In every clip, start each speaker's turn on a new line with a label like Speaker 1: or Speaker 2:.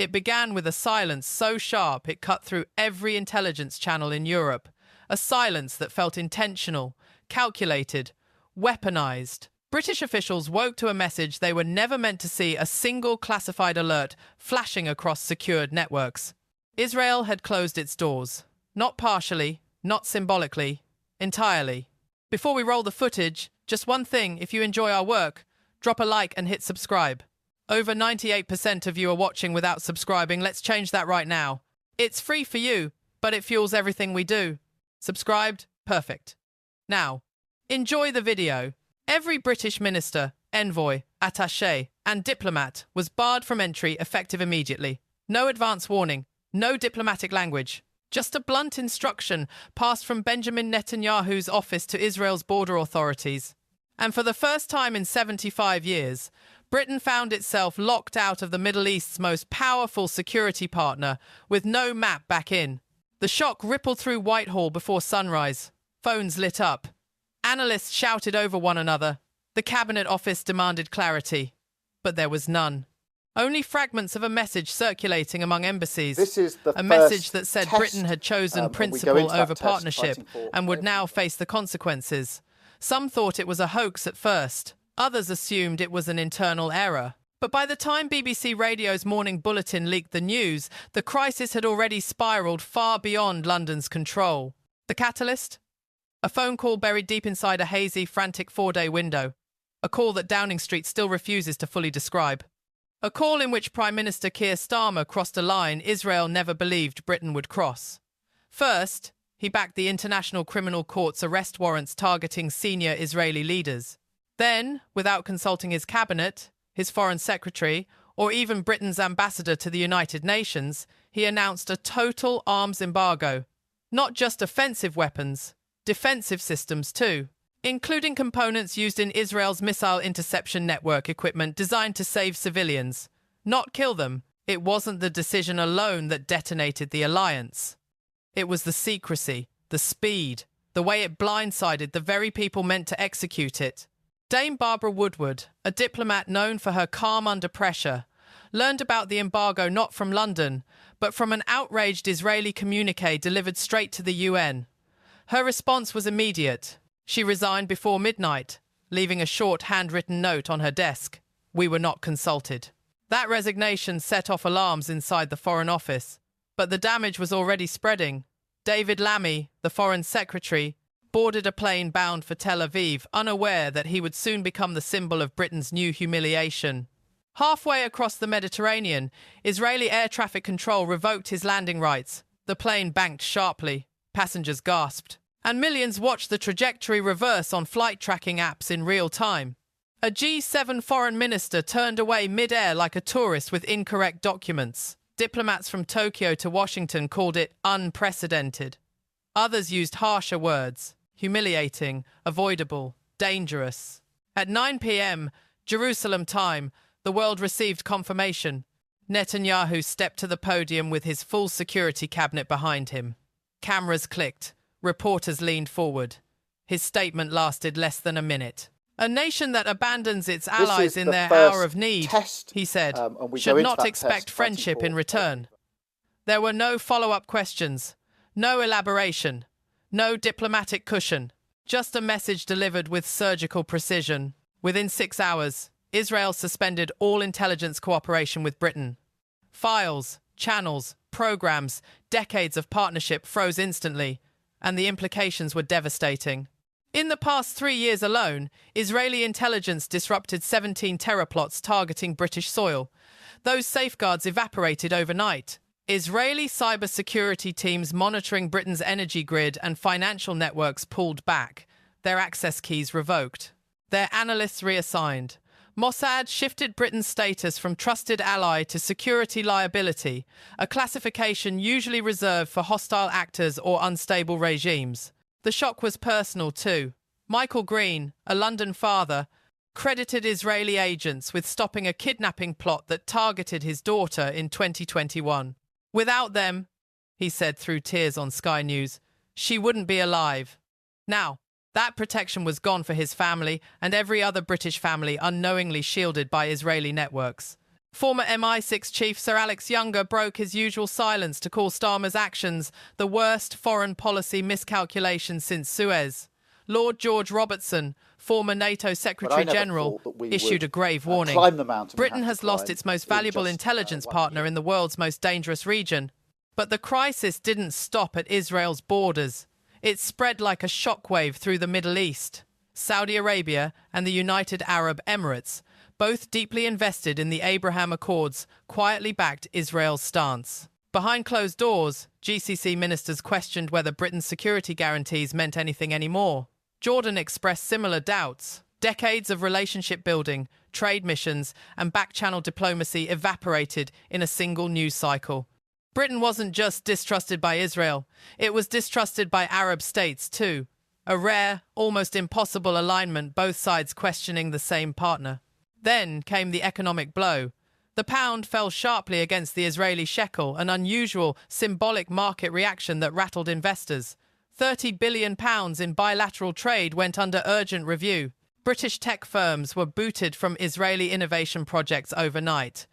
Speaker 1: It began with a silence so sharp it cut through every intelligence channel in Europe, a silence that felt intentional, calculated, weaponized. British officials woke to a message they were never meant to see, a single classified alert flashing across secured networks. Israel had closed its doors. Not partially, not symbolically, entirely. Before we roll the footage, just one thing: if you enjoy our work, drop a like and hit subscribe. Over 98% of you are watching without subscribing. Let's change that right now. It's free for you, but it fuels everything we do. Subscribed? Perfect. Now, enjoy the video. Every British minister, envoy, attaché, and diplomat was barred from entry, effective immediately. No advance warning, no diplomatic language. Just a blunt instruction passed from Benjamin Netanyahu's office to Israel's border authorities. And for the first time in 75 years, Britain found itself locked out of the Middle East's most powerful security partner, with no map back in. The shock rippled through Whitehall before sunrise. Phones lit up. Analysts shouted over one another. The Cabinet Office demanded clarity. But there was none. Only fragments of a message circulating among embassies.
Speaker 2: This is
Speaker 1: a message that said Britain had chosen principle over partnership and would now face the consequences. Some thought it was a hoax at first. Others assumed it was an internal error. But by the time BBC Radio's morning bulletin leaked the news, the crisis had already spiraled far beyond London's control. The catalyst? A phone call buried deep inside a hazy, frantic 4-day window. A call that Downing Street still refuses to fully describe. A call in which Prime Minister Keir Starmer crossed a line Israel never believed Britain would cross. First, he backed the International Criminal Court's arrest warrants targeting senior Israeli leaders. Then, without consulting his cabinet, his foreign secretary, or even Britain's ambassador to the United Nations, he announced a total arms embargo. Not just offensive weapons, defensive systems too, including components used in Israel's missile interception network equipment designed to save civilians, not kill them. It wasn't the decision alone that detonated the alliance. It was the secrecy, the speed, the way it blindsided the very people meant to execute it. Dame Barbara Woodward, a diplomat known for her calm under pressure, learned about the embargo not from London, but from an outraged Israeli communiqué delivered straight to the UN. Her response was immediate. She resigned before midnight, leaving a short handwritten note on her desk. "We were not consulted." That resignation set off alarms inside the Foreign Office, but the damage was already spreading. David Lammy, the Foreign Secretary, boarded a plane bound for Tel Aviv, unaware that he would soon become the symbol of Britain's new humiliation. Halfway across the Mediterranean, Israeli air traffic control revoked his landing rights. The plane banked sharply. Passengers gasped. And millions watched the trajectory reverse on flight tracking apps in real time. A G7 foreign minister turned away mid-air like a tourist with incorrect documents. Diplomats from Tokyo to Washington called it unprecedented. Others used harsher words: humiliating, avoidable, dangerous. At 9 p.m. Jerusalem time, the world received confirmation. Netanyahu stepped to the podium with his full security cabinet behind him. Cameras clicked. Reporters leaned forward. His statement lasted less than a minute. "A nation that abandons its allies in their hour of need," he said, "should not expect friendship in return." There were no follow-up questions, no elaboration, no diplomatic cushion, just a message delivered with surgical precision. Within 6 hours, Israel suspended all intelligence cooperation with Britain. Files, channels, programs, decades of partnership froze instantly, and the implications were devastating. In the past 3 years alone, Israeli intelligence disrupted 17 terror plots targeting British soil. Those safeguards evaporated overnight. Israeli cybersecurity teams monitoring Britain's energy grid and financial networks pulled back, their access keys revoked, their analysts reassigned. Mossad shifted Britain's status from trusted ally to security liability, a classification usually reserved for hostile actors or unstable regimes. The shock was personal too. Michael Green, a London father, credited Israeli agents with stopping a kidnapping plot that targeted his daughter in 2021. "Without them," he said through tears on Sky News, "she wouldn't be alive." Now, that protection was gone for his family and every other British family unknowingly shielded by Israeli networks. Former MI6 chief Sir Alex Younger broke his usual silence to call Starmer's actions the worst foreign policy miscalculation since Suez. Lord George Robertson, former NATO Secretary-General, issued a grave warning. Britain has lost its most valuable intelligence partner in the world's most dangerous region. But the crisis didn't stop at Israel's borders. It spread like a shockwave through the Middle East. Saudi Arabia and the United Arab Emirates, both deeply invested in the Abraham Accords, quietly backed Israel's stance. Behind closed doors, GCC ministers questioned whether Britain's security guarantees meant anything anymore. Jordan expressed similar doubts. Decades of relationship building, trade missions, and back-channel diplomacy evaporated in a single news cycle. Britain wasn't just distrusted by Israel, it was distrusted by Arab states too. A rare, almost impossible alignment, both sides questioning the same partner. Then came the economic blow. The pound fell sharply against the Israeli shekel, an unusual, symbolic market reaction that rattled investors. £30 billion in bilateral trade went under urgent review. British tech firms were booted from Israeli innovation projects overnight.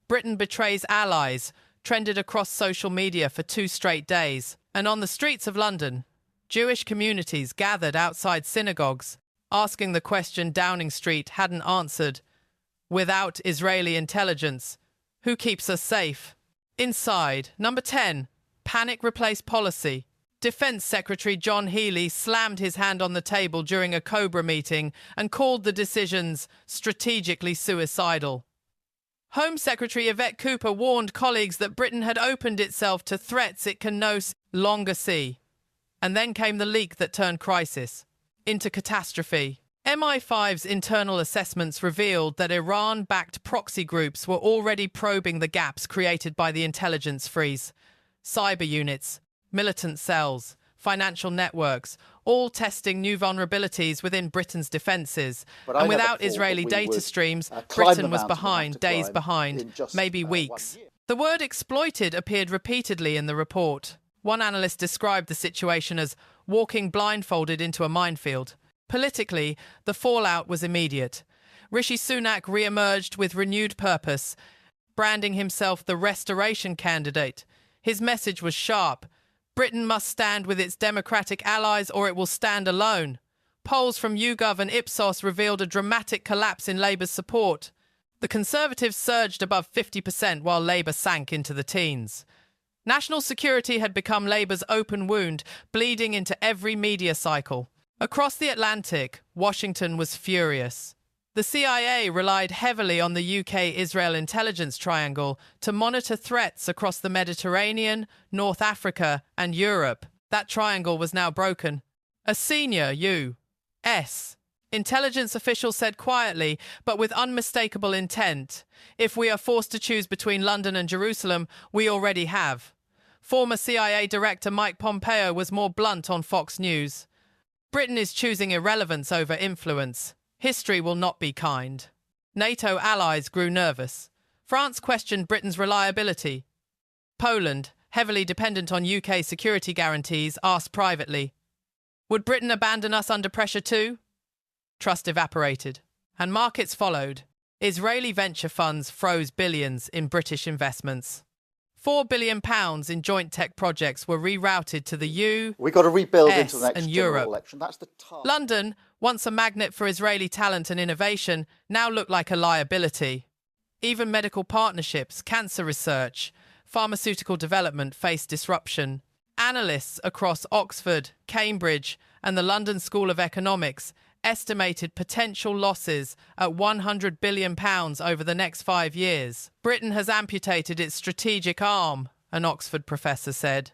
Speaker 1: Britain betrays allies trended across social media for 2 straight days. And on the streets of London, Jewish communities gathered outside synagogues, asking the question Downing Street hadn't answered. Without Israeli intelligence, who keeps us safe? Inside, number 10, panic replaced policy. Defense Secretary John Healey slammed his hand on the table during a Cobra meeting and called the decisions strategically suicidal. Home Secretary Yvette Cooper warned colleagues that Britain had opened itself to threats it can no longer see. And then came the leak that turned crisis into catastrophe. MI5's internal assessments revealed that Iran-backed proxy groups were already probing the gaps created by the intelligence freeze. Cyber units, militant cells, financial networks, all testing new vulnerabilities within Britain's defences. And without Israeli data streams, Britain was behind, days behind, maybe weeks. The word exploited appeared repeatedly in the report. One analyst described the situation as walking blindfolded into a minefield. Politically, the fallout was immediate. Rishi Sunak re-emerged with renewed purpose, branding himself the restoration candidate. His message was sharp. Britain must stand with its democratic allies or it will stand alone. Polls from YouGov and Ipsos revealed a dramatic collapse in Labour's support. The Conservatives surged above 50% while Labour sank into the teens. National security had become Labour's open wound, bleeding into every media cycle. Across the Atlantic, Washington was furious. The CIA relied heavily on the UK-Israel intelligence triangle to monitor threats across the Mediterranean, North Africa, and Europe. That triangle was now broken. A senior U.S. intelligence official said quietly, but with unmistakable intent, "If we are forced to choose between London and Jerusalem, we already have." Former CIA Director Mike Pompeo was more blunt on Fox News. Britain is choosing irrelevance over influence. History will not be kind. NATO allies grew nervous. France questioned Britain's reliability. Poland, heavily dependent on UK security guarantees, asked privately, "Would Britain abandon us under pressure too?" Trust evaporated, and markets followed. Israeli venture funds froze billions in British investments. £4 billion in joint tech projects were rerouted to the US
Speaker 2: We've got to rebuild into the next
Speaker 1: and
Speaker 2: general
Speaker 1: Europe.
Speaker 2: election. That's the task.
Speaker 1: London, once a magnet for Israeli talent and innovation, now looked like a liability. Even medical partnerships, cancer research, pharmaceutical development faced disruption. Analysts across Oxford, Cambridge, and the London School of Economics estimated potential losses at £100 billion over the next 5 years. Britain has amputated its strategic arm, an Oxford professor said,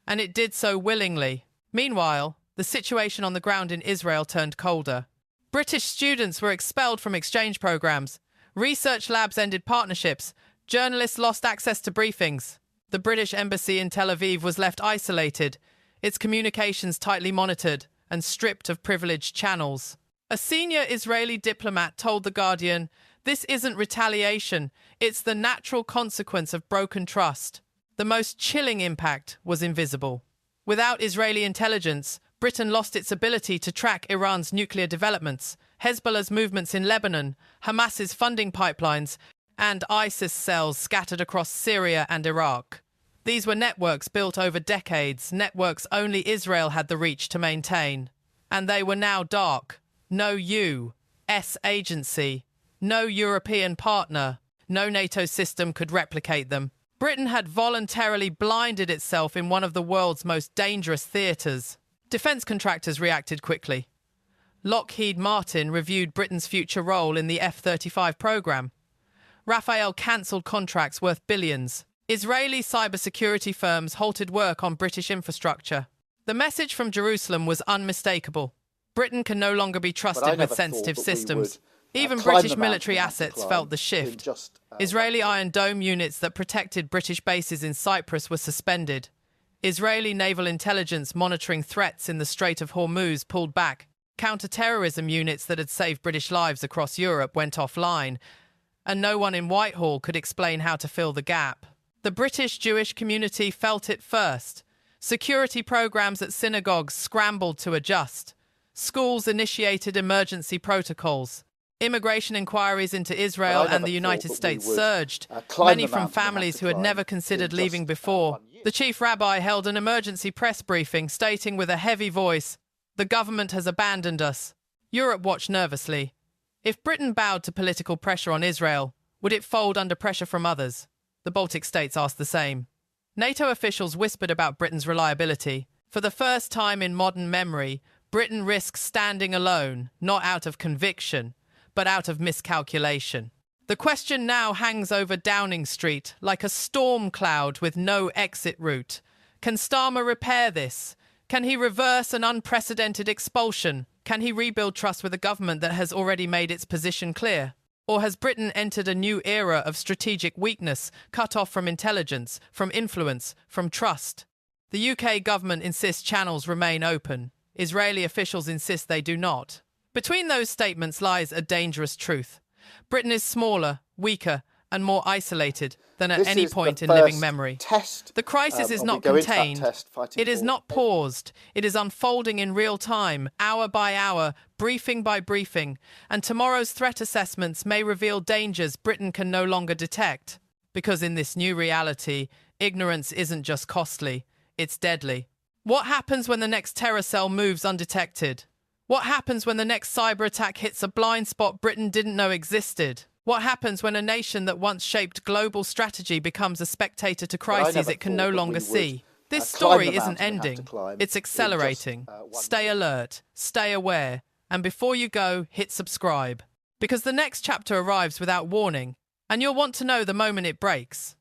Speaker 1: and it did so willingly. Meanwhile, the situation on the ground in Israel turned colder. British students were expelled from exchange programs. Research labs ended partnerships. Journalists lost access to briefings. The British embassy in Tel Aviv was left isolated, its communications tightly monitored and stripped of privileged channels. A senior Israeli diplomat told The Guardian, "This isn't retaliation, it's the natural consequence of broken trust." The most chilling impact was invisible. Without Israeli intelligence, Britain lost its ability to track Iran's nuclear developments, Hezbollah's movements in Lebanon, Hamas's funding pipelines, and ISIS cells scattered across Syria and Iraq. These were networks built over decades, networks only Israel had the reach to maintain. And they were now dark. No U.S. agency, no European partner, no NATO system could replicate them. Britain had voluntarily blinded itself in one of the world's most dangerous theatres. Defence contractors reacted quickly. Lockheed Martin reviewed Britain's future role in the F-35 programme. Rafael cancelled contracts worth billions. Israeli cybersecurity firms halted work on British infrastructure. The message from Jerusalem was unmistakable. Britain can no longer be trusted with sensitive systems. Even British military assets felt the shift. Israeli Iron Dome units that protected British bases in Cyprus were suspended. Israeli naval intelligence monitoring threats in the Strait of Hormuz pulled back. Counter-terrorism units that had saved British lives across Europe went offline, and no one in Whitehall could explain how to fill the gap. The British Jewish community felt it first. Security programs at synagogues scrambled to adjust. Schools initiated emergency protocols. Immigration inquiries into Israel and the United States surged, many from families who had never considered leaving before. The chief rabbi held an emergency press briefing, stating with a heavy voice, "The government has abandoned us." Europe watched nervously. If Britain bowed to political pressure on Israel, would it fold under pressure from others? The Baltic states asked the same. NATO officials whispered about Britain's reliability. For the first time in modern memory, Britain risks standing alone, not out of conviction, but out of miscalculation. The question now hangs over Downing Street like a storm cloud with no exit route. Can Starmer repair this? Can he reverse an unprecedented expulsion? Can he rebuild trust with a government that has already made its position clear? Or has Britain entered a new era of strategic weakness, cut off from intelligence, from influence, from trust? The UK government insists channels remain open. Israeli officials insist they do not. Between those statements lies a dangerous truth. Britain is smaller, weaker, and more isolated than at any point in living memory. The crisis is not contained. It is not paused. It is unfolding in real time, hour by hour, briefing by briefing, and tomorrow's threat assessments may reveal dangers Britain can no longer detect. Because in this new reality, ignorance isn't just costly, it's deadly. What happens when the next terror cell moves undetected? What happens when the next cyber attack hits a blind spot Britain didn't know existed? What happens when a nation that once shaped global strategy becomes a spectator to crises it can no longer see? This story isn't ending. It's accelerating. Stay alert, stay aware, and before you go, hit subscribe. Because the next chapter arrives without warning, and you'll want to know the moment it breaks.